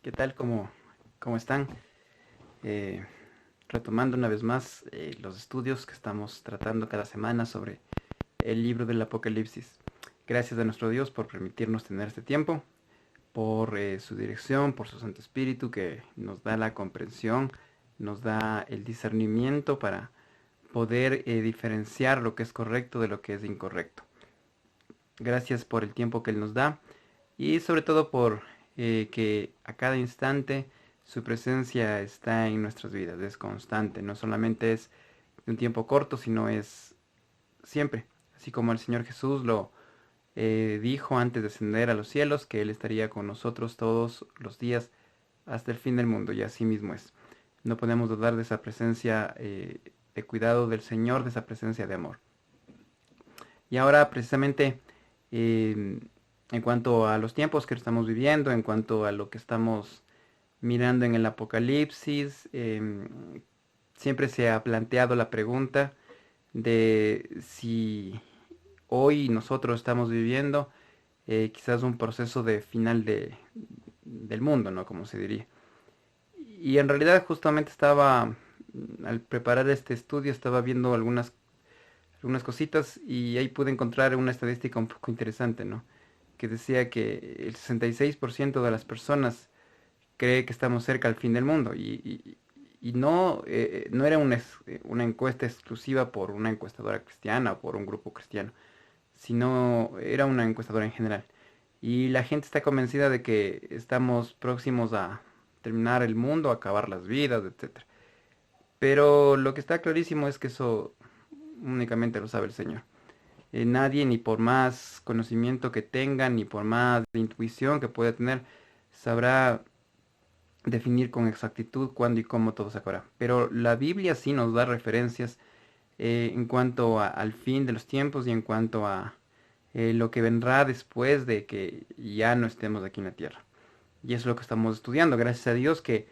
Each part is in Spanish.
¿Qué tal? ¿Cómo están? Eh, Retomando una vez más los estudios que estamos tratando cada semana sobre el libro del Apocalipsis. Gracias a nuestro Dios por permitirnos tener este tiempo, por su dirección, por su Santo Espíritu que nos da la comprensión, nos da el discernimiento para poder diferenciar lo que es correcto de lo que es incorrecto. Gracias por el tiempo que Él nos da y sobre todo por que a cada instante su presencia está en nuestras vidas, es constante, no solamente es de un tiempo corto, sino es siempre, así como el Señor Jesús lo dijo antes de ascender a los cielos, que Él estaría con nosotros todos los días hasta el fin del mundo, y así mismo es. No podemos dudar de esa presencia de cuidado del Señor, de esa presencia de amor. Y ahora precisamente eh, en cuanto a los tiempos que estamos viviendo, en cuanto a lo que estamos mirando en el Apocalipsis, siempre se ha planteado la pregunta de si hoy nosotros estamos viviendo quizás un proceso de final del mundo, ¿no? Como se diría. Y en realidad justamente al preparar este estudio, estaba viendo algunas cositas y ahí pude encontrar una estadística un poco interesante, ¿no? Que decía que el 66% de las personas cree que estamos cerca al fin del mundo y no, no era una encuesta exclusiva por una encuestadora cristiana o por un grupo cristiano, sino era una encuestadora en general. Y la gente está convencida de que estamos próximos a terminar el mundo, a acabar las vidas, etcétera. Pero lo que está clarísimo es que eso únicamente lo sabe el Señor. Nadie, ni por más conocimiento que tenga, ni por más intuición que pueda tener, sabrá definir con exactitud cuándo y cómo todo se acabará. Pero la Biblia sí nos da referencias en cuanto al fin de los tiempos y en cuanto a lo que vendrá después de que ya no estemos aquí en la tierra. Y eso es lo que estamos estudiando. Gracias a Dios que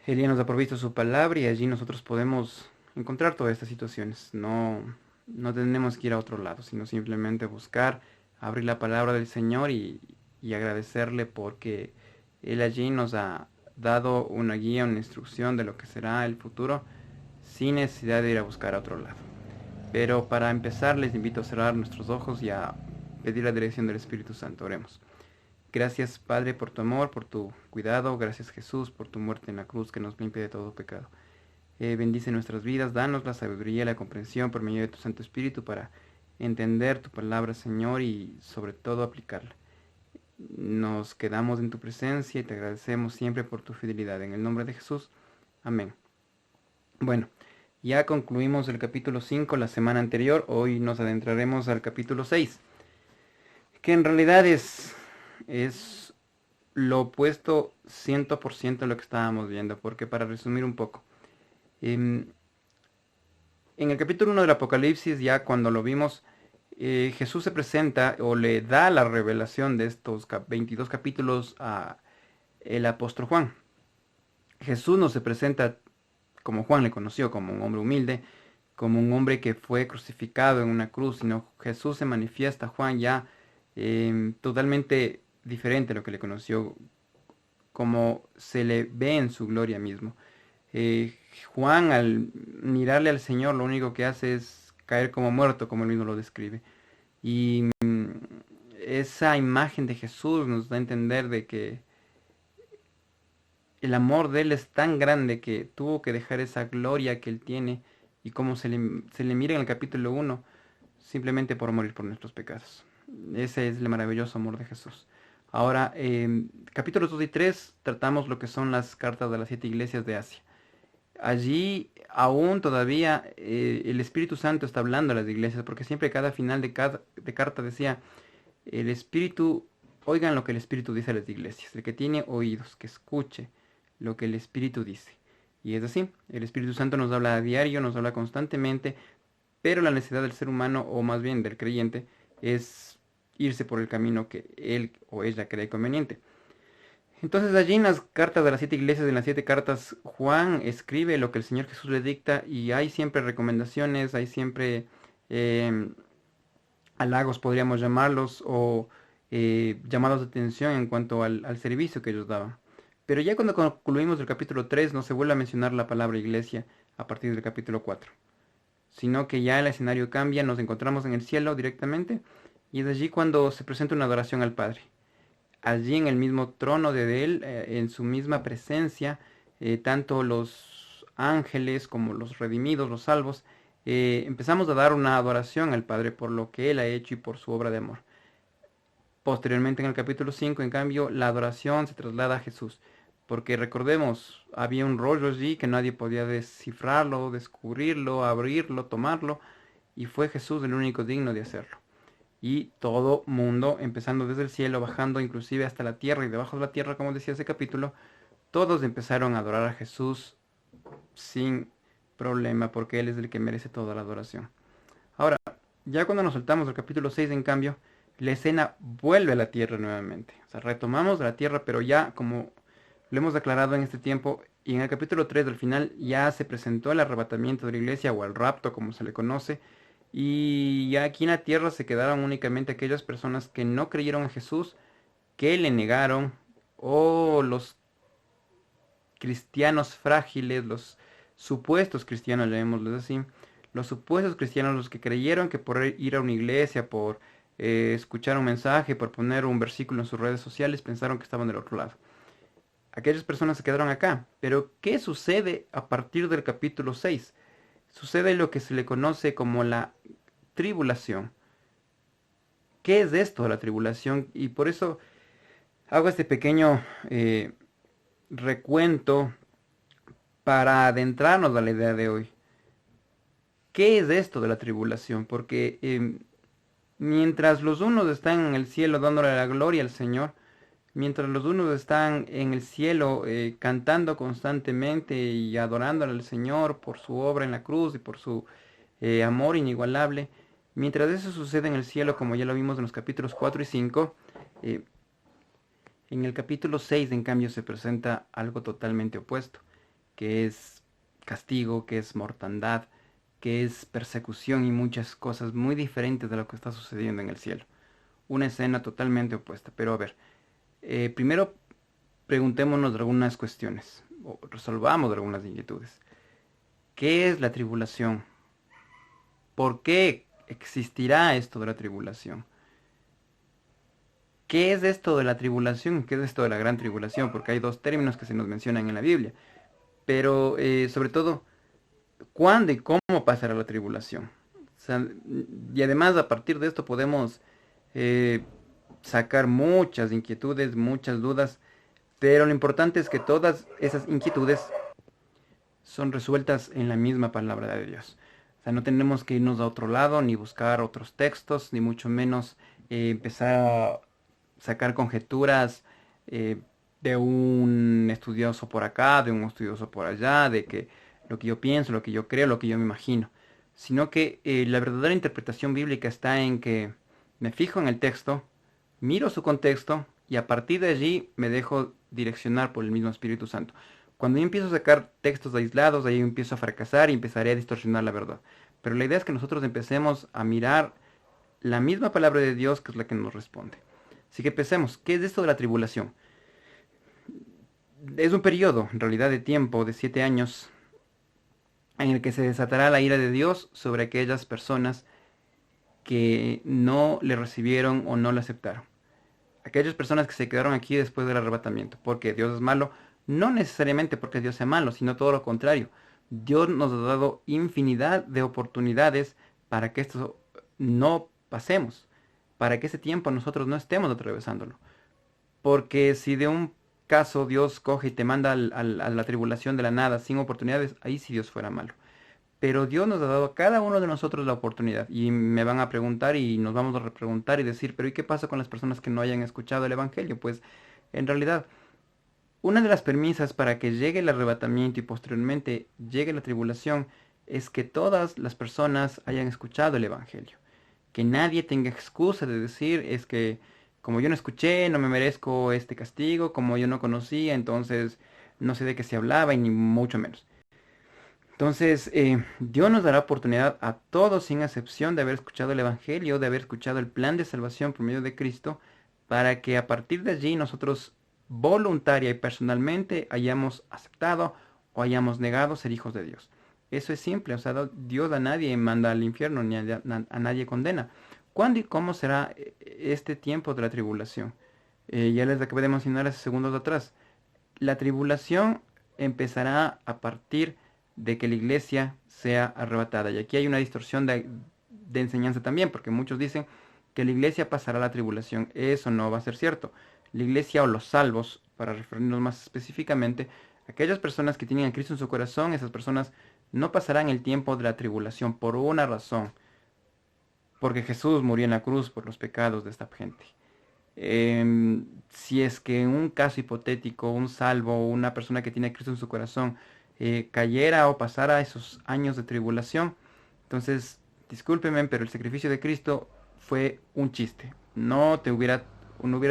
Él ya nos ha provisto su palabra y allí nosotros podemos encontrar todas estas situaciones. No tenemos que ir a otro lado, sino simplemente buscar, abrir la palabra del Señor y agradecerle porque Él allí nos ha dado una guía, una instrucción de lo que será el futuro sin necesidad de ir a buscar a otro lado. Pero para empezar les invito a cerrar nuestros ojos y a pedir la dirección del Espíritu Santo. Oremos. Gracias, Padre, por tu amor, por tu cuidado. Gracias, Jesús, por tu muerte en la cruz que nos limpia de todo pecado. Bendice nuestras vidas, danos la sabiduría y la comprensión por medio de tu Santo Espíritu para entender tu palabra, Señor, y sobre todo aplicarla. Nos quedamos en tu presencia y te agradecemos siempre por tu fidelidad. En el nombre de Jesús. Amén. Bueno, ya concluimos el capítulo 5 la semana anterior. Hoy nos adentraremos al capítulo 6, que en realidad es lo opuesto 100% a lo que estábamos viendo, porque para resumir un poco, em, en el capítulo 1 del Apocalipsis, ya cuando lo vimos, Jesús se presenta o le da la revelación de estos 22 capítulos a el apóstol Juan. Jesús no se presenta como Juan le conoció, como un hombre humilde, como un hombre que fue crucificado en una cruz, sino Jesús se manifiesta a Juan ya totalmente diferente a lo que le conoció, como se le ve en su gloria mismo. Juan al mirarle al Señor lo único que hace es caer como muerto, como él mismo lo describe. Y esa imagen de Jesús nos da a entender de que el amor de él es tan grande que tuvo que dejar esa gloria que él tiene y como se le mira en el capítulo 1 simplemente por morir por nuestros pecados. Ese es el maravilloso amor de Jesús. Ahora, capítulos 2 y 3 tratamos lo que son las cartas de las 7 iglesias de Asia. Allí aún todavía el Espíritu Santo está hablando a las iglesias, porque siempre cada final de carta decía, el Espíritu, oigan lo que el Espíritu dice a las iglesias, el que tiene oídos, que escuche lo que el Espíritu dice. Y es así, el Espíritu Santo nos habla a diario, nos habla constantemente, pero la necesidad del ser humano, o más bien del creyente, es irse por el camino que él o ella cree conveniente. Entonces allí en las cartas de las 7 iglesias, en las 7 cartas, Juan escribe lo que el Señor Jesús le dicta y hay siempre recomendaciones, hay siempre eh, halagos, podríamos llamarlos, o llamados de atención en cuanto al servicio que ellos daban. Pero ya cuando concluimos el capítulo 3 no se vuelve a mencionar la palabra iglesia a partir del capítulo 4, sino que ya el escenario cambia, nos encontramos en el cielo directamente y es allí cuando se presenta una adoración al Padre. Allí en el mismo trono de Él, en su misma presencia, tanto los ángeles como los redimidos, los salvos, empezamos a dar una adoración al Padre por lo que Él ha hecho y por su obra de amor. Posteriormente en el capítulo 5, en cambio, la adoración se traslada a Jesús, porque recordemos, había un rollo allí que nadie podía descifrarlo, descubrirlo, abrirlo, tomarlo, y fue Jesús el único digno de hacerlo. Y todo mundo, empezando desde el cielo, bajando inclusive hasta la tierra y debajo de la tierra, como decía ese capítulo, todos empezaron a adorar a Jesús sin problema, porque Él es el que merece toda la adoración. Ahora, ya cuando nos saltamos al capítulo 6, en cambio, la escena vuelve a la tierra nuevamente. O sea, retomamos la tierra, pero ya como lo hemos declarado en este tiempo, y en el capítulo 3 del final ya se presentó el arrebatamiento de la iglesia, o el rapto como se le conoce, y ya aquí en la tierra se quedaron únicamente aquellas personas que no creyeron en Jesús, que le negaron, o los cristianos frágiles, los supuestos cristianos, llamémosles así, los supuestos cristianos, los que creyeron que por ir a una iglesia, por escuchar un mensaje, por poner un versículo en sus redes sociales, pensaron que estaban del otro lado. Aquellas personas se quedaron acá. Pero, ¿qué sucede a partir del capítulo 6? Sucede lo que se le conoce como la tribulación. ¿Qué es esto de la tribulación? Y por eso hago este pequeño recuento para adentrarnos a la idea de hoy. ¿Qué es esto de la tribulación? Porque mientras los unos están en el cielo dándole la gloria al Señor, mientras los unos están en el cielo cantando constantemente y adorándole al Señor por su obra en la cruz y por su amor inigualable, mientras eso sucede en el cielo, como ya lo vimos en los capítulos 4 y 5, eh, en el capítulo 6, en cambio, se presenta algo totalmente opuesto, que es castigo, que es mortandad, que es persecución y muchas cosas muy diferentes de lo que está sucediendo en el cielo. Una escena totalmente opuesta. Pero a ver, primero preguntémonos de algunas cuestiones, o resolvamos algunas inquietudes. ¿Qué es la tribulación? ¿Por qué existirá esto de la tribulación? ¿Qué es esto de la tribulación? ¿Qué es esto de la gran tribulación? Porque hay dos términos que se nos mencionan en la Biblia. Pero sobre todo, ¿cuándo y cómo pasará la tribulación? O sea, y además a partir de esto podemos eh, sacar muchas inquietudes, muchas dudas, pero lo importante es que todas esas inquietudes son resueltas en la misma palabra de Dios. O sea, no tenemos que irnos a otro lado, ni buscar otros textos, ni mucho menos empezar a sacar conjeturas eh, de un estudioso por acá, de un estudioso por allá, de que lo que yo pienso, lo que yo creo, lo que yo me imagino, sino que la verdadera interpretación bíblica está en que me fijo en el texto, miro su contexto y a partir de allí me dejo direccionar por el mismo Espíritu Santo. Cuando yo empiezo a sacar textos aislados, ahí empiezo a fracasar y empezaré a distorsionar la verdad. Pero la idea es que nosotros empecemos a mirar la misma palabra de Dios, que es la que nos responde. Así que empecemos. ¿Qué es esto de la tribulación? Es un periodo, en realidad, de tiempo de 7 años en el que se desatará la ira de Dios sobre aquellas personas que no le recibieron o no le aceptaron. Aquellas personas que se quedaron aquí después del arrebatamiento. Porque Dios es malo, no necesariamente porque Dios sea malo, sino todo lo contrario. Dios nos ha dado infinidad de oportunidades para que esto no pasemos, para que ese tiempo nosotros no estemos atravesándolo. Porque si de un caso Dios coge y te manda a la tribulación de la nada sin oportunidades, ahí sí Dios fuera malo. Pero Dios nos ha dado a cada uno de nosotros la oportunidad. Y me van a preguntar y nos vamos a repreguntar y decir, pero ¿y qué pasa con las personas que no hayan escuchado el Evangelio? Pues en realidad, una de las premisas para que llegue el arrebatamiento y posteriormente llegue la tribulación es que todas las personas hayan escuchado el Evangelio. Que nadie tenga excusa de decir es que como yo no escuché, no me merezco este castigo, como yo no conocía, entonces no sé de qué se hablaba y ni mucho menos. Entonces, Dios nos dará oportunidad a todos, sin excepción, de haber escuchado el Evangelio, de haber escuchado el plan de salvación por medio de Cristo, para que a partir de allí nosotros voluntaria y personalmente hayamos aceptado o hayamos negado ser hijos de Dios. Eso es simple, o sea, Dios a nadie manda al infierno ni a nadie condena. ¿Cuándo y cómo será este tiempo de la tribulación? Ya les acabé de mencionar hace segundos atrás. La tribulación empezará a partir de que la iglesia sea arrebatada. Y aquí hay una distorsión de enseñanza también, porque muchos dicen que la iglesia pasará la tribulación. Eso no va a ser cierto. La iglesia o los salvos, para referirnos más específicamente, aquellas personas que tienen a Cristo en su corazón, esas personas no pasarán el tiempo de la tribulación por una razón, porque Jesús murió en la cruz por los pecados de esta gente. Si es que en un caso hipotético, un salvo, una persona que tiene a Cristo en su corazón, cayera o pasara esos años de tribulación, entonces, discúlpeme, pero el sacrificio de Cristo fue un chiste. No hubiera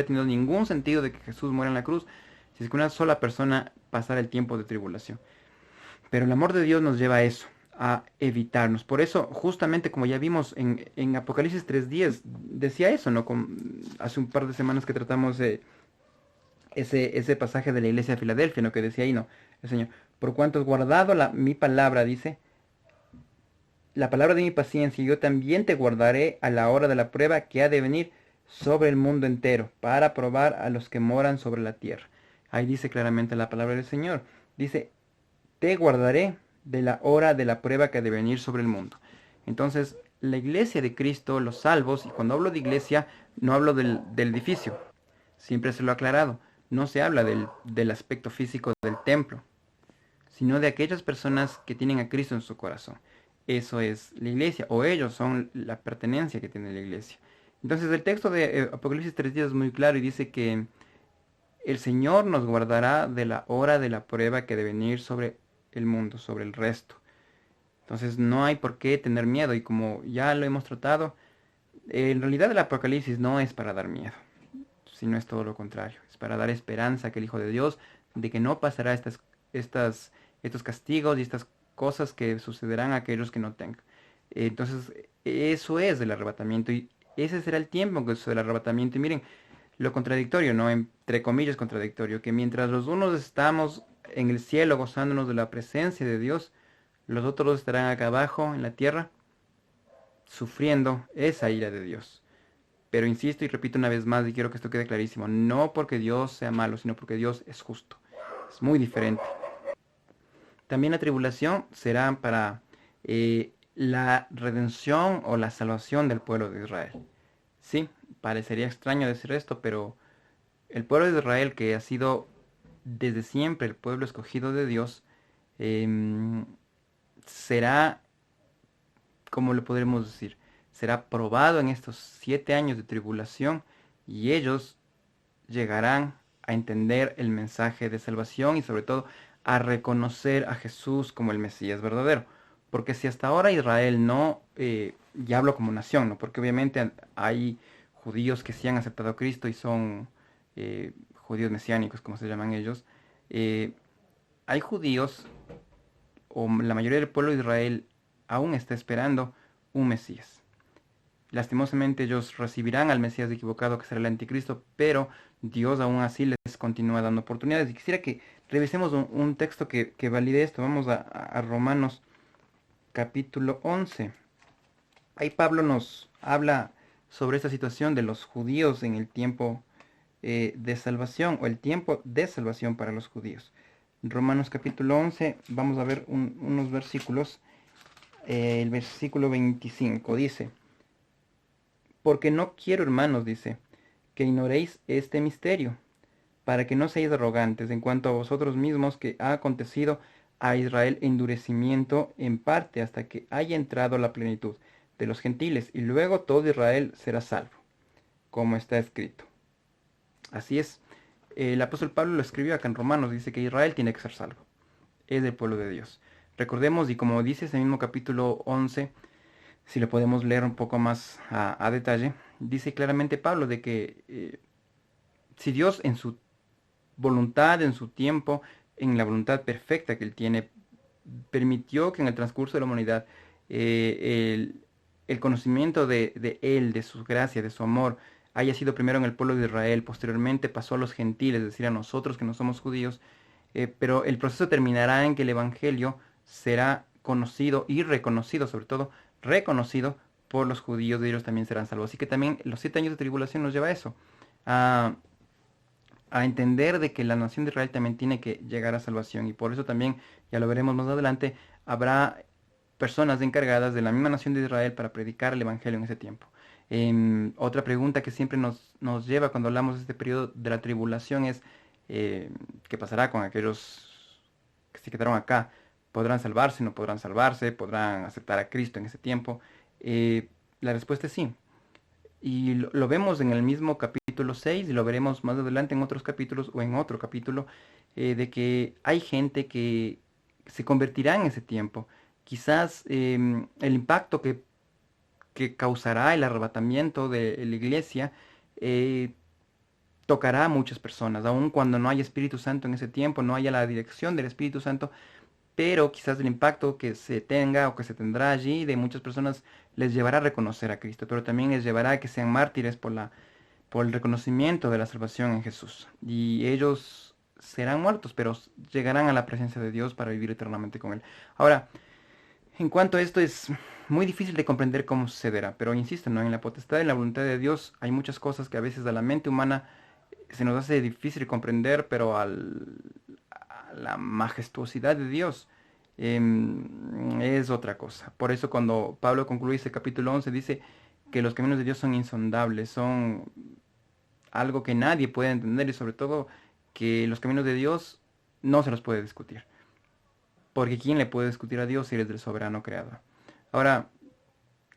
tenido ningún sentido de que Jesús muera en la cruz si es que una sola persona pasara el tiempo de tribulación. Pero el amor de Dios nos lleva a eso, a evitarnos. Por eso, justamente como ya vimos en Apocalipsis 3:10, decía eso, ¿no? Hace un par de semanas que tratamos ese pasaje de la iglesia de Filadelfia, ¿no? Que decía ahí, ¿no? El Señor, por cuanto has guardado mi palabra, dice, la palabra de mi paciencia, yo también te guardaré a la hora de la prueba que ha de venir sobre el mundo entero, para probar a los que moran sobre la tierra. Ahí dice claramente la palabra del Señor. Dice, te guardaré de la hora de la prueba que ha de venir sobre el mundo. Entonces, la iglesia de Cristo, los salvos, y cuando hablo de iglesia, no hablo del edificio. Siempre se lo he aclarado. No se habla del aspecto físico del templo, sino de aquellas personas que tienen a Cristo en su corazón. Eso es la iglesia, o ellos son la pertenencia que tiene la iglesia. Entonces el texto de Apocalipsis 3:10 es muy claro y dice que el Señor nos guardará de la hora de la prueba que debe venir sobre el mundo, sobre el resto. Entonces no hay por qué tener miedo y como ya lo hemos tratado, en realidad el Apocalipsis no es para dar miedo, sino es todo lo contrario. Es para dar esperanza a que el Hijo de Dios, de que no pasará estos castigos y estas cosas que sucederán a aquellos que no tengan. Entonces, eso es el arrebatamiento y ese será el tiempo en que sucede el arrebatamiento. Y miren, lo contradictorio, ¿no? Entre comillas contradictorio, que mientras los unos estamos en el cielo gozándonos de la presencia de Dios, los otros estarán acá abajo en la tierra sufriendo esa ira de Dios. Pero insisto y repito una vez más y quiero que esto quede clarísimo, no porque Dios sea malo, sino porque Dios es justo. Es muy diferente. También la tribulación será para la redención o la salvación del pueblo de Israel. Sí, parecería extraño decir esto, pero el pueblo de Israel, que ha sido desde siempre el pueblo escogido de Dios, será, ¿cómo le podremos decir? Será probado en estos 7 años de tribulación y ellos llegarán a entender el mensaje de salvación y sobre todo a reconocer a Jesús como el Mesías verdadero. Porque si hasta ahora Israel no, ya hablo como nación, ¿no? Porque obviamente hay judíos que sí han aceptado a Cristo y son judíos mesiánicos, como se llaman ellos. eh, Hay judíos, o la mayoría del pueblo de Israel aún está esperando un Mesías. Lastimosamente ellos recibirán al Mesías equivocado que será el anticristo, pero Dios aún así les continúa dando oportunidades. Y quisiera que revisemos un texto que valide esto. Vamos a Romanos capítulo 11. Ahí Pablo nos habla sobre esta situación de los judíos en el tiempo de salvación o el tiempo de salvación para los judíos. Romanos capítulo 11, vamos a ver unos versículos. El versículo 25 dice, porque no quiero, hermanos, dice, que ignoréis este misterio, para que no seáis arrogantes en cuanto a vosotros mismos, que ha acontecido a Israel endurecimiento en parte hasta que haya entrado la plenitud de los gentiles, y luego todo Israel será salvo, como está escrito. Así es, el apóstol Pablo lo escribió acá en Romanos, dice que Israel tiene que ser salvo, es el pueblo de Dios. Recordemos, y como dice ese mismo capítulo 11, si lo podemos leer un poco más a detalle, dice claramente Pablo de que si Dios en su voluntad, en su tiempo, en la voluntad perfecta que Él tiene, permitió que en el transcurso de la humanidad el conocimiento de Él, de su gracia, de su amor, haya sido primero en el pueblo de Israel, posteriormente pasó a los gentiles, es decir, a nosotros que no somos judíos, pero el proceso terminará en que el Evangelio será conocido y reconocido, sobre todo reconocido por los judíos, y ellos también serán salvos. Así que también los 7 años de tribulación nos lleva a eso, a, a entender de que la nación de Israel también tiene que llegar a salvación, y por eso también, ya lo veremos más adelante, habrá personas encargadas de la misma nación de Israel para predicar el Evangelio en ese tiempo. Otra pregunta que siempre nos lleva cuando hablamos de este periodo de la tribulación es, ¿qué pasará con aquellos que se quedaron acá? ¿Podrán salvarse? ¿No podrán salvarse? ¿Podrán aceptar a Cristo en ese tiempo? La respuesta es sí. Y lo vemos en el mismo capítulo 6 y lo veremos más adelante en otros capítulos o en otro capítulo, de que hay gente que se convertirá en ese tiempo. Quizás el impacto que causará el arrebatamiento de la iglesia eh, tocará a muchas personas, aun cuando no haya Espíritu Santo en ese tiempo, no haya la dirección del Espíritu Santo, pero quizás el impacto que se tenga o que se tendrá allí de muchas personas les llevará a reconocer a Cristo, pero también les llevará a que sean mártires por el reconocimiento de la salvación en Jesús. Y ellos serán muertos, pero llegarán a la presencia de Dios para vivir eternamente con Él. Ahora, en cuanto a esto es muy difícil de comprender cómo sucederá, pero insisto, ¿no? En la potestad y la voluntad de Dios hay muchas cosas que a veces a la mente humana se nos hace difícil comprender, pero a la majestuosidad de Dios es otra cosa. Por eso cuando Pablo concluye ese capítulo 11 dice que los caminos de Dios son insondables, son algo que nadie puede entender, y sobre todo que los caminos de Dios no se los puede discutir. Porque ¿quién le puede discutir a Dios si eres del soberano creador? Ahora,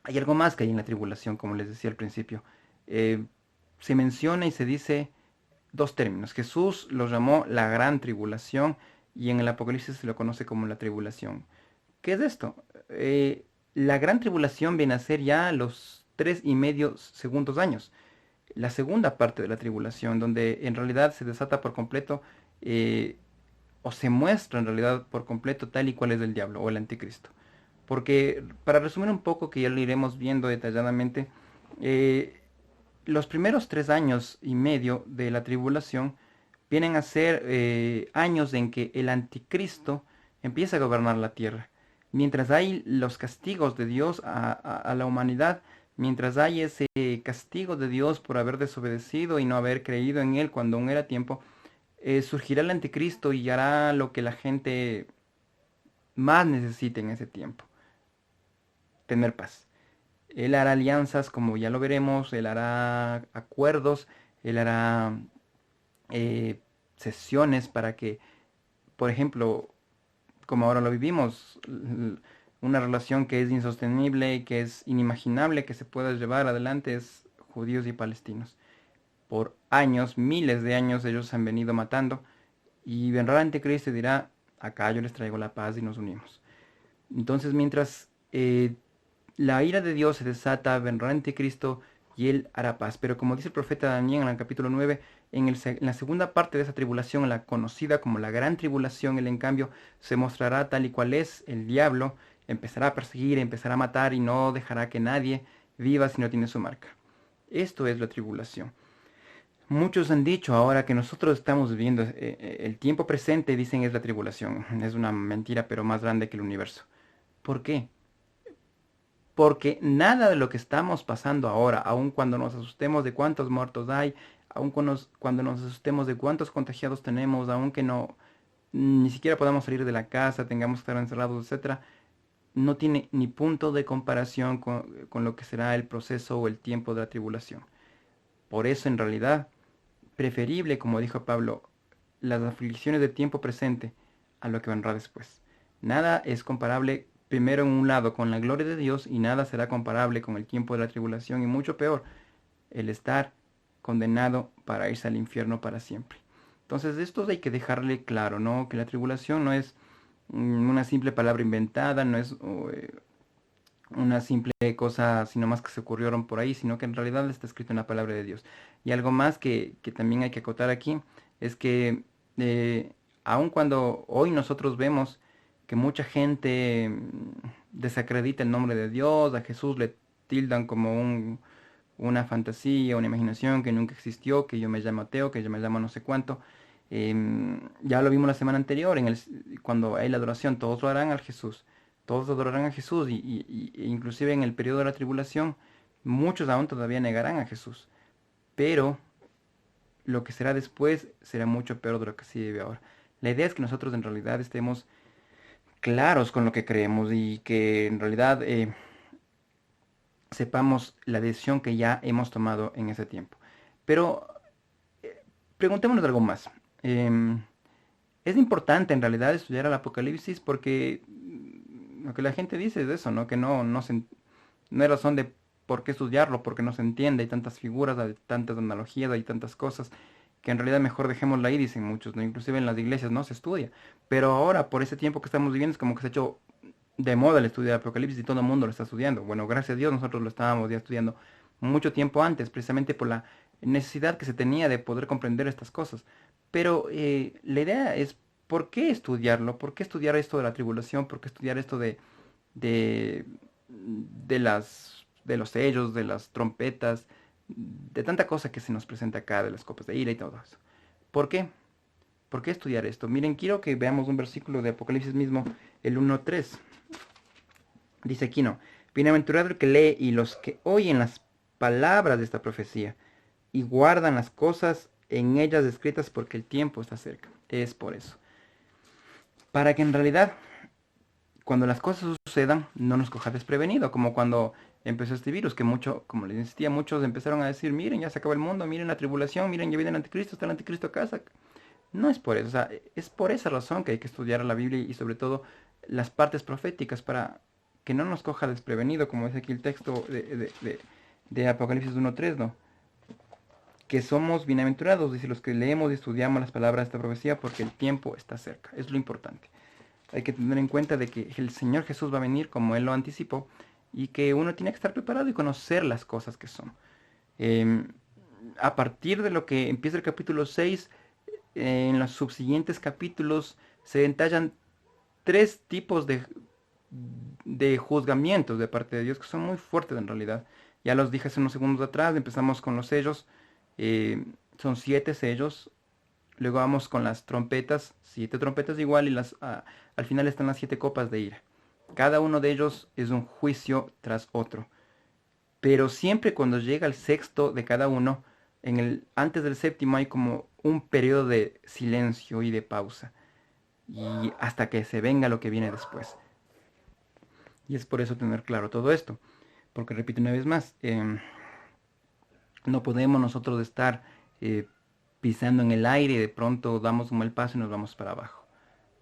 hay algo más que hay en la tribulación, como les decía al principio. Eh, Se menciona y se dice dos términos. Jesús los llamó la gran tribulación y en el Apocalipsis se lo conoce como la tribulación. ¿Qué es esto? La gran tribulación viene a ser ya los 3,5 segundos años. La segunda parte de la tribulación, donde en realidad se desata por completo, eh, o se muestra en realidad por completo tal y cual es el diablo o el anticristo. Porque, para resumir un poco, que ya lo iremos viendo detalladamente, eh, los primeros 3 años y medio de la tribulación vienen a ser años en que el anticristo empieza a gobernar la tierra. Mientras hay los castigos de Dios a la humanidad, mientras hay ese castigo de Dios por haber desobedecido y no haber creído en Él cuando aún era tiempo, surgirá el anticristo y hará lo que la gente más necesite en ese tiempo: tener paz. Él hará alianzas, como ya lo veremos, él hará acuerdos, él hará eh, sesiones para que, por ejemplo, como ahora lo vivimos, una relación que es insostenible y que es inimaginable que se pueda llevar adelante es judíos y palestinos. Por años, miles de años, ellos se han venido matando, y vendrá el anticristo y dirá: acá yo les traigo la paz y nos unimos. Entonces, mientras la ira de Dios se desata, vendrá el anticristo y él hará paz. Pero como dice el profeta Daniel en el capítulo 9, en la segunda parte de esa tribulación, la conocida como la gran tribulación, él en cambio se mostrará tal y cual es el diablo, empezará a perseguir, empezará a matar y no dejará que nadie viva si no tiene su marca. Esto es la tribulación. Muchos han dicho ahora que nosotros estamos viviendo el tiempo presente, dicen es la tribulación. Es una mentira, pero más grande que el universo. ¿Por qué? Porque nada de lo que estamos pasando ahora, aun cuando nos asustemos de cuántos muertos hay, aun cuando nos asustemos de cuántos contagiados tenemos, aunque no ni siquiera podamos salir de la casa, tengamos que estar encerrados, etcétera, no tiene ni punto de comparación con lo que será el proceso o el tiempo de la tribulación. Por eso, en realidad, preferible, como dijo Pablo, las aflicciones de tiempo presente a lo que vendrá después. Nada es comparable, primero en un lado, con la gloria de Dios, y nada será comparable con el tiempo de la tribulación, y mucho peor, el estar condenado para irse al infierno para siempre. Entonces, esto hay que dejarle claro, ¿no? Que la tribulación no es una simple palabra inventada, no es una simple cosa, sino más que se ocurrieron por ahí, sino que en realidad está escrito en la palabra de Dios. Y algo más que también hay que acotar aquí es que aun cuando hoy nosotros vemos que mucha gente desacredita el nombre de Dios, a Jesús le tildan como una fantasía, una imaginación que nunca existió, que yo me llamo ateo, que yo me llamo no sé cuánto. Ya lo vimos la semana anterior, cuando hay la adoración, todos lo harán al Jesús, todos adorarán a Jesús, e inclusive en el periodo de la tribulación, muchos aún todavía negarán a Jesús, pero lo que será después será mucho peor de lo que se vive ahora. La idea es que nosotros en realidad estemos claros con lo que creemos y que en realidad sepamos la decisión que ya hemos tomado en ese tiempo. Pero preguntémonos algo más. Em, es importante en realidad estudiar el Apocalipsis porque lo que la gente dice es eso, ¿no? Que no hay razón de por qué estudiarlo, porque no se entiende, hay tantas figuras, hay tantas analogías, hay tantas cosas que en realidad mejor dejémosla ahí, dicen muchos, ¿no? Inclusive en las iglesias no se estudia. Pero ahora, por ese tiempo que estamos viviendo, es como que se ha hecho de moda el estudio del Apocalipsis y todo el mundo lo está estudiando. Bueno, gracias a Dios nosotros lo estábamos ya estudiando mucho tiempo antes, precisamente por la necesidad que se tenía de poder comprender estas cosas. Pero la idea es, ¿por qué estudiarlo? ¿Por qué estudiar esto de la tribulación? ¿Por qué estudiar esto de, de los sellos, de las trompetas, de tanta cosa que se nos presenta acá, de las copas de ira y todo eso? ¿Por qué? ¿Por qué estudiar esto? Miren, quiero que veamos un versículo de Apocalipsis mismo, el 1:3. Dice aquí, no, bienaventurado el que lee y los que oyen las palabras de esta profecía y guardan las cosas en ellas escritas porque el tiempo está cerca. Es por eso. Para que en realidad, cuando las cosas sucedan, no nos coja desprevenido, como cuando empezó este virus, que mucho, como les insistía, muchos empezaron a decir, miren, ya se acabó el mundo, miren la tribulación, miren, ya viene el anticristo, está el anticristo acá. No es por eso, o sea, es por esa razón que hay que estudiar la Biblia y sobre todo las partes proféticas para que no nos coja desprevenido, como dice aquí el texto de Apocalipsis 1:3, ¿no? Que somos bienaventurados, dice los que leemos y estudiamos las palabras de esta profecía porque el tiempo está cerca, es lo importante. Hay que tener en cuenta de que el Señor Jesús va a venir como Él lo anticipó y que uno tiene que estar preparado y conocer las cosas que son. Em, a partir de lo que empieza el capítulo 6, en los subsiguientes capítulos se detallan tres tipos de juzgamientos de parte de Dios que son muy fuertes en realidad. Ya los dije hace unos segundos atrás, empezamos con los sellos, son 7 sellos, luego vamos con las trompetas, 7 trompetas igual y al final están las 7 copas de ira. Cada uno de ellos es un juicio tras otro. Pero siempre cuando llega el sexto de cada uno, antes del séptimo hay como un periodo de silencio y de pausa. Y hasta que se venga lo que viene después. Y es por eso tener claro todo esto. Porque repito una vez más, no podemos nosotros estar eh, pisando en el aire y de pronto damos un mal paso y nos vamos para abajo.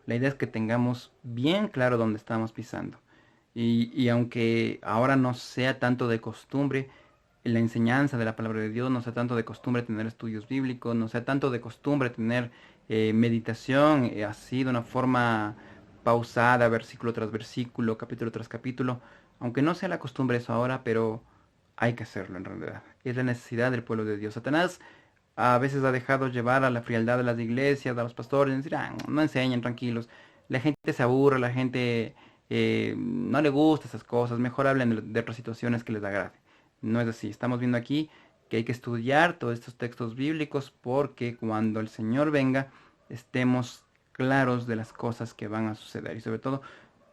La idea es que tengamos bien claro dónde estamos pisando. Y aunque ahora no sea tanto de costumbre la enseñanza de la palabra de Dios, no sea tanto de costumbre tener estudios bíblicos, no sea tanto de costumbre tener meditación así de una forma pausada, versículo tras versículo, capítulo tras capítulo, aunque no sea la costumbre eso ahora, pero hay que hacerlo en realidad. Es la necesidad del pueblo de Dios. Satanás a veces ha dejado llevar a la frialdad de las iglesias, a los pastores, decir, no enseñan, tranquilos. La gente se aburre, la gente no le gusta esas cosas, mejor hablen de otras situaciones que les agrade. No es así, estamos viendo aquí que hay que estudiar todos estos textos bíblicos porque cuando el Señor venga estemos claros de las cosas que van a suceder y sobre todo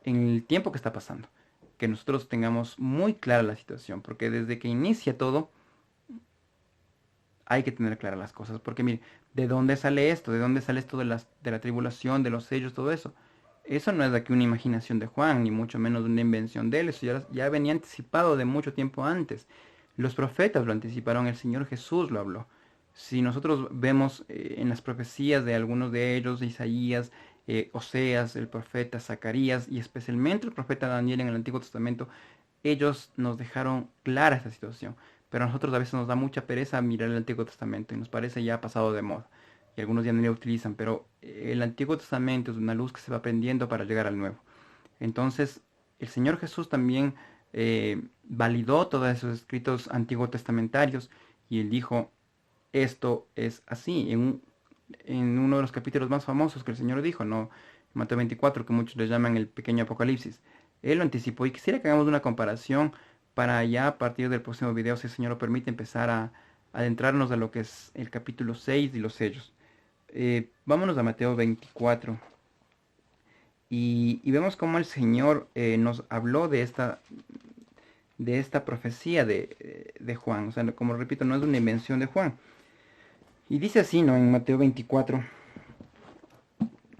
en el tiempo que está pasando, que nosotros tengamos muy clara la situación, porque desde que inicia todo hay que tener claras las cosas, porque mire, ¿de dónde sale esto? ¿De dónde sale esto de la tribulación, de los sellos, todo eso? Eso no es de aquí una imaginación de Juan, ni mucho menos una invención de él, eso ya venía anticipado de mucho tiempo antes. Los profetas lo anticiparon, el Señor Jesús lo habló. Si nosotros vemos en las profecías de algunos de ellos, Isaías, Oseas, el profeta Zacarías y especialmente el profeta Daniel en el Antiguo Testamento, ellos nos dejaron clara esta situación. Pero a nosotros a veces nos da mucha pereza mirar el Antiguo Testamento y nos parece ya pasado de moda. Y algunos ya no lo utilizan, pero el Antiguo Testamento es una luz que se va aprendiendo para llegar al Nuevo. Entonces, el Señor Jesús también validó todos esos escritos antiguos testamentarios y él dijo, esto es así, en uno de los capítulos más famosos que el Señor dijo, ¿no? Mateo 24, que muchos le llaman el pequeño Apocalipsis. Él lo anticipó y quisiera que hagamos una comparación para ya a partir del próximo video, si el Señor lo permite, empezar a adentrarnos a lo que es el capítulo 6 y los sellos. Vámonos a Mateo 24 y vemos cómo el Señor nos habló de esta profecía de Juan. O sea, como repito, no es una invención de Juan. Y dice así, ¿no? En Mateo 24,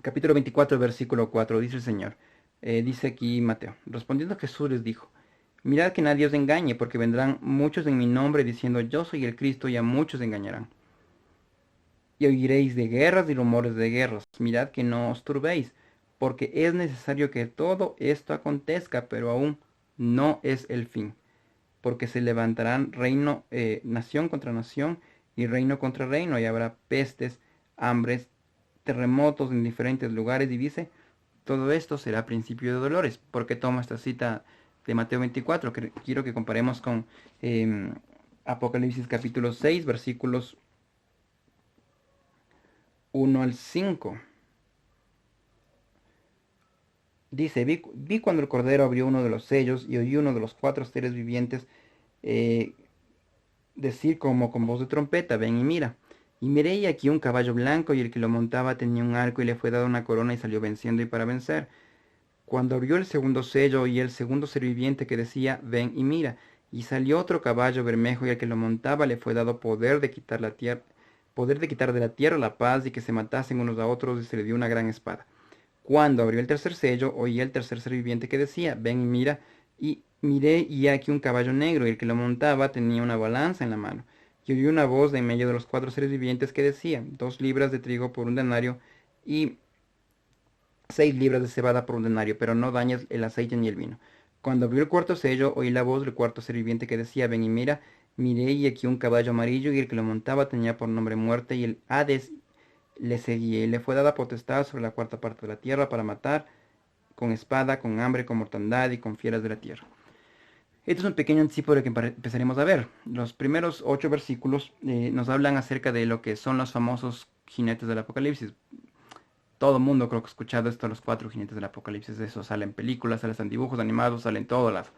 capítulo 24, versículo 4, dice el Señor. Dice aquí Mateo: respondiendo Jesús les dijo: mirad que nadie os engañe, porque vendrán muchos en mi nombre diciendo yo soy el Cristo, y a muchos engañarán. Y oiréis de guerras y rumores de guerras. Mirad que no os turbéis, porque es necesario que todo esto acontezca, pero aún no es el fin. Porque se levantarán nación contra nación y reino contra reino, y habrá pestes, hambres, terremotos en diferentes lugares, y dice, todo esto será principio de dolores. ¿Por qué tomo esta cita de Mateo 24? Quiero que comparemos con Apocalipsis capítulo 6, versículos 1 al 5. Dice, vi cuando el Cordero abrió uno de los sellos y oí uno de los cuatro seres vivientes decir como con voz de trompeta, ven y mira. Y miré y aquí un caballo blanco, y el que lo montaba tenía un arco y le fue dada una corona, y salió venciendo y para vencer. Cuando abrió el segundo sello oí el segundo ser viviente que decía, ven y mira. Y salió otro caballo bermejo, y al que lo montaba le fue dado poder de quitar de la tierra la paz, y que se matasen unos a otros, y se le dio una gran espada. Cuando abrió el tercer sello, oí el tercer ser viviente que decía, ven y mira, y miré y aquí un caballo negro, y el que lo montaba tenía una balanza en la mano. Y oí una voz de en medio de los cuatro seres vivientes que decía, 2 libras de trigo por un denario, y 6 libras de cebada por un denario, pero no dañes el aceite ni el vino. Cuando abrió el cuarto sello, oí la voz del cuarto ser viviente que decía, ven y mira, miré y aquí un caballo amarillo, y el que lo montaba tenía por nombre muerte, y el Hades le seguía, y le fue dada potestad sobre la cuarta parte de la tierra para matar con espada, con hambre, con mortandad y con fieras de la tierra. Este es un pequeño anticipo de lo que empezaremos a ver. Los primeros 8 versículos nos hablan acerca de lo que son los famosos jinetes del Apocalipsis. Todo el mundo creo que ha escuchado esto, los 4 jinetes del Apocalipsis. Eso sale en películas, sale en dibujos animados, sale en todo lado.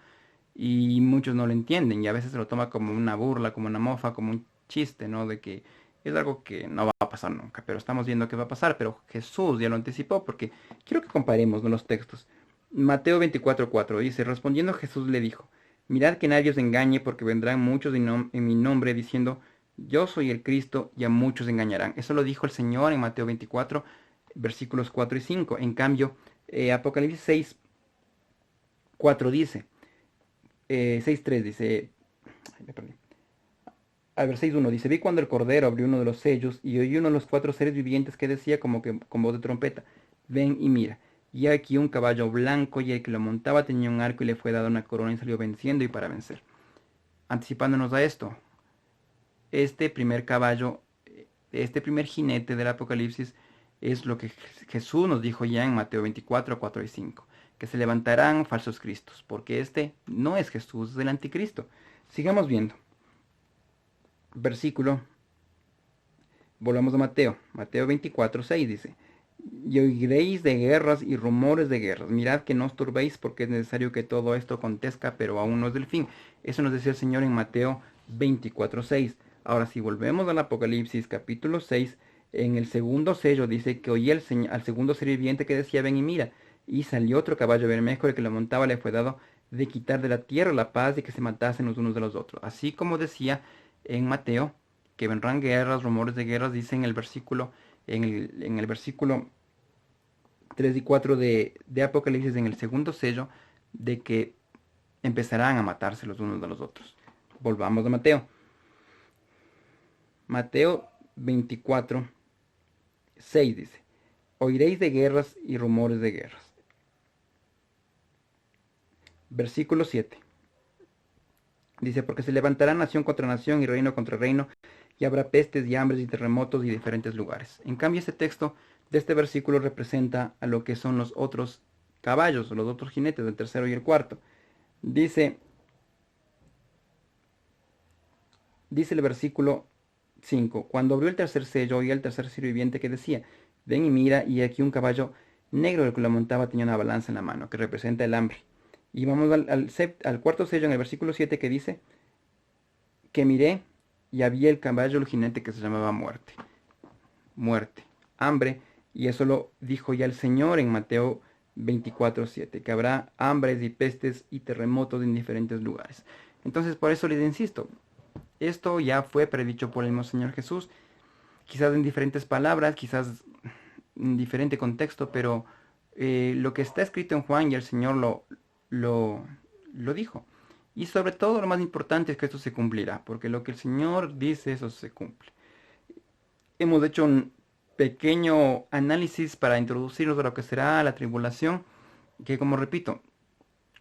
Y muchos no lo entienden, y a veces se lo toma como una burla, como una mofa, como un chiste, ¿no? De que es algo que no va a pasar nunca, pero estamos viendo que va a pasar, pero Jesús ya lo anticipó, porque quiero que comparemos, ¿no?, los textos. Mateo 24:4 dice, respondiendo Jesús le dijo, mirad que nadie os engañe, porque vendrán muchos en mi nombre diciendo, yo soy el Cristo, y a muchos engañarán. Eso lo dijo el Señor en Mateo 24, versículos 4 y 5. En cambio, Apocalipsis 6:4 dice, 6:3 dice, ay, me perdí. A ver, 6:1 dice, vi cuando el Cordero abrió uno de los sellos y oí uno de los 4 seres vivientes que decía como que con voz de trompeta, ven y mira. Y aquí un caballo blanco, y el que lo montaba tenía un arco y le fue dada una corona, y salió venciendo y para vencer. Anticipándonos a esto, este primer caballo, este primer jinete del Apocalipsis es lo que Jesús nos dijo ya en Mateo 24:4 y 5, que se levantarán falsos cristos, porque este no es Jesús, es el anticristo. Sigamos viendo. Versículo, volvamos a Mateo 24:6 dice, y oiréis de guerras y rumores de guerras, mirad que no os turbéis, porque es necesario que todo esto acontezca, pero aún no es del fin. Eso nos decía el Señor en Mateo 24:6. Ahora, si volvemos al Apocalipsis capítulo 6, en el segundo sello dice que oí al segundo ser viviente que decía, ven y mira, y salió otro caballo bermejo, el que lo montaba le fue dado de quitar de la tierra la paz, y que se matasen los unos de los otros. Así como decía en Mateo, que vendrán guerras, rumores de guerras, dice en el versículo, en el versículo 3 y 4 de Apocalipsis, en el segundo sello, de que empezarán a matarse los unos de los otros. Volvamos a Mateo. Mateo 24:6 dice, oiréis de guerras y rumores de guerras. Versículo 7. Dice, porque se levantará nación contra nación y reino contra reino, y habrá pestes y hambres y terremotos y diferentes lugares. En cambio, este texto de este versículo representa a lo que son los otros caballos, los otros jinetes, el tercero y el cuarto. Dice el versículo 5, cuando abrió el tercer sello, oí el tercer ser viviente que decía, ven y mira, y aquí un caballo negro, el que lo montaba tenía una balanza en la mano, que representa el hambre. Y vamos al cuarto sello en el versículo 7 que dice que miré y había el caballo, el jinete que se llamaba muerte. Muerte, hambre, y eso lo dijo ya el Señor en Mateo 24:7, que habrá hambres y pestes y terremotos en diferentes lugares. Entonces, por eso les insisto, esto ya fue predicho por el mismo Señor Jesús, quizás en diferentes palabras, quizás en diferente contexto, pero lo que está escrito en Juan ya el Señor lo, lo dijo. Y sobre todo lo más importante es que esto se cumplirá, porque lo que el Señor dice, eso se cumple. Hemos hecho un pequeño análisis para introducirnos a lo que será la tribulación, que como repito,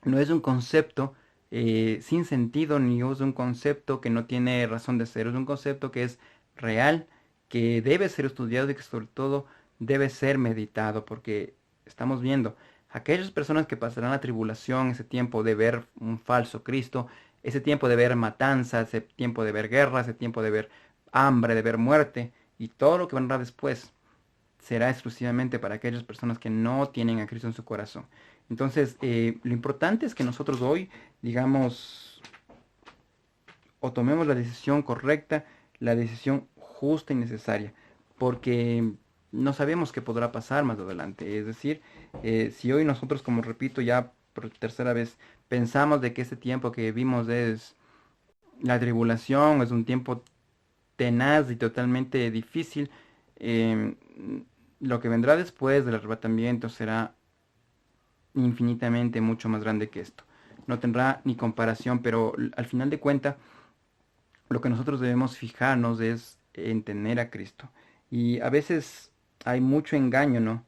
no es un concepto sin sentido, ni es un concepto que no tiene razón de ser, es un concepto que es real, que debe ser estudiado y que sobre todo debe ser meditado, porque estamos viendo aquellas personas que pasarán la tribulación, ese tiempo de ver un falso Cristo, ese tiempo de ver matanzas, ese tiempo de ver guerra, ese tiempo de ver hambre, de ver muerte, y todo lo que vendrá después será exclusivamente para aquellas personas que no tienen a Cristo en su corazón. Entonces, lo importante es que nosotros hoy, digamos, o tomemos la decisión correcta, la decisión justa y necesaria, porque no sabemos qué podrá pasar más adelante. Es decir, si hoy nosotros, como repito ya por tercera vez, pensamos de que este tiempo que vivimos es la tribulación, es un tiempo tenaz y totalmente difícil, em, lo que vendrá después del arrebatamiento será infinitamente mucho más grande que esto. No tendrá ni comparación, pero al final de cuentas, lo que nosotros debemos fijarnos es en tener a Cristo. Y a veces hay mucho engaño, ¿no?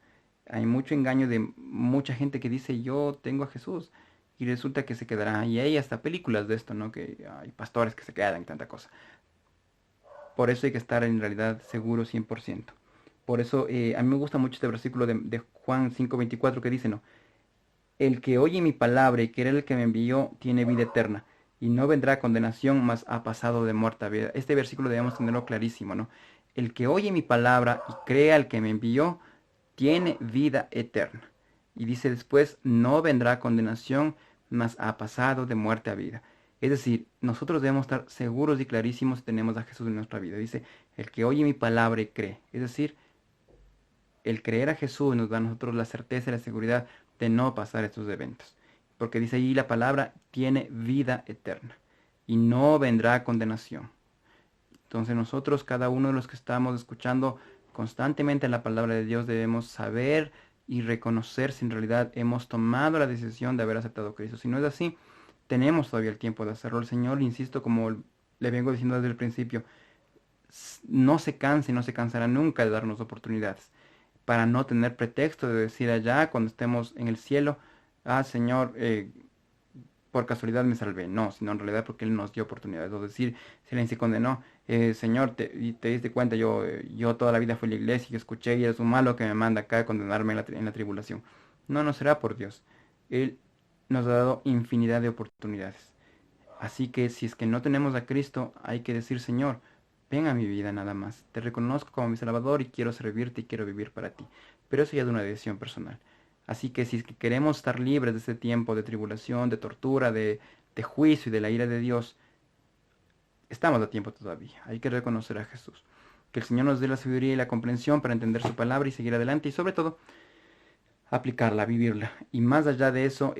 Hay mucho engaño de mucha gente que dice yo tengo a Jesús y resulta que se quedará. Y hay hasta películas de esto, ¿no? Que hay pastores que se quedan y tanta cosa. Por eso hay que estar en realidad seguro 100%. Por eso a mí me gusta mucho este versículo de Juan 5:24 que dice, ¿no? El que oye mi palabra y quiere el que me envió tiene vida eterna y no vendrá a condenación, mas ha pasado de muerte a vida. Este versículo debemos tenerlo clarísimo, ¿no? El que oye mi palabra y crea al que me envió tiene vida eterna. Y dice después, no vendrá a condenación, mas ha pasado de muerte a vida. Es decir, nosotros debemos estar seguros y clarísimos si tenemos a Jesús en nuestra vida. Dice, el que oye mi palabra y cree. Es decir, el creer a Jesús nos da a nosotros la certeza y la seguridad de no pasar estos eventos. Porque dice ahí la palabra tiene vida eterna y no vendrá condenación. Entonces nosotros, cada uno de los que estamos escuchando constantemente la palabra de Dios, debemos saber y reconocer si en realidad hemos tomado la decisión de haber aceptado a Cristo. Si no es así, tenemos todavía el tiempo de hacerlo. El Señor, insisto, como le vengo diciendo desde el principio, no se cansa y no se cansará nunca de darnos oportunidades para no tener pretexto de decir allá cuando estemos en el cielo, ah Señor, por casualidad me salvé. No, sino en realidad porque Él nos dio oportunidades. O decir, si alguien se condenó, Señor, te diste cuenta, yo toda la vida fui a la iglesia y escuché y es un malo que me manda acá a condenarme en la tribulación. No, no será por Dios. Él nos ha dado infinidad de oportunidades. Así que si es que no tenemos a Cristo, hay que decir, Señor, ven a mi vida nada más. Te reconozco como mi Salvador y quiero servirte y quiero vivir para ti. Pero eso ya es una decisión personal. Así que si es que queremos estar libres de este tiempo de tribulación, de tortura, de juicio y de la ira de Dios, estamos a tiempo todavía. Hay que reconocer a Jesús. Que el Señor nos dé la sabiduría y la comprensión para entender su palabra y seguir adelante y sobre todo aplicarla, vivirla. Y más allá de eso,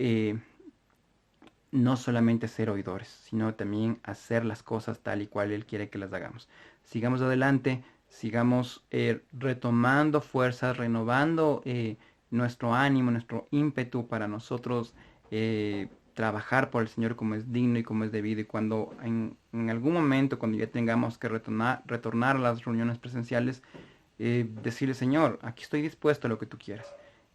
no solamente ser oidores, sino también hacer las cosas tal y cual Él quiere que las hagamos. Sigamos adelante, sigamos retomando fuerzas, renovando nuestro ánimo, nuestro ímpetu para nosotros trabajar por el Señor como es digno y como es debido. Y cuando en algún momento, cuando ya tengamos que retornar a las reuniones presenciales, decirle, Señor, aquí estoy dispuesto a lo que tú quieras.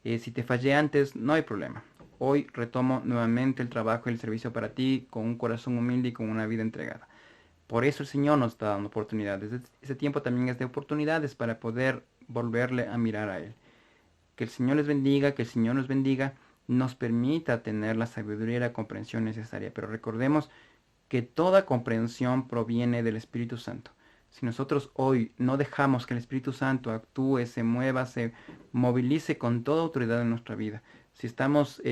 Si te fallé antes, no hay problema. Hoy retomo nuevamente el trabajo y el servicio para ti con un corazón humilde y con una vida entregada. Por eso el Señor nos está dando oportunidades. Ese tiempo también es de oportunidades para poder volverle a mirar a Él. Que el Señor les bendiga, que el Señor nos bendiga, nos permita tener la sabiduría y la comprensión necesaria. Pero recordemos que toda comprensión proviene del Espíritu Santo. Si nosotros hoy no dejamos que el Espíritu Santo actúe, se mueva, se movilice con toda autoridad en nuestra vida, si estamos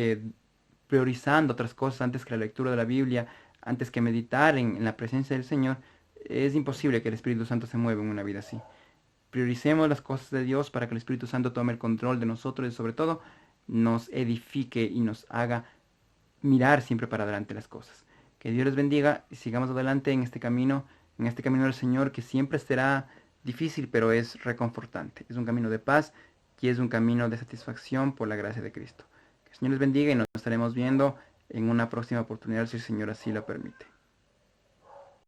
priorizando otras cosas antes que la lectura de la Biblia, antes que meditar en la presencia del Señor, es imposible que el Espíritu Santo se mueva en una vida así. Prioricemos las cosas de Dios para que el Espíritu Santo tome el control de nosotros y sobre todo nos edifique y nos haga mirar siempre para adelante las cosas. Que Dios les bendiga y sigamos adelante en este camino del Señor que siempre será difícil, pero es reconfortante. Es un camino de paz y es un camino de satisfacción por la gracia de Cristo. Que el Señor les bendiga y nos estaremos viendo en una próxima oportunidad si el Señor así lo permite.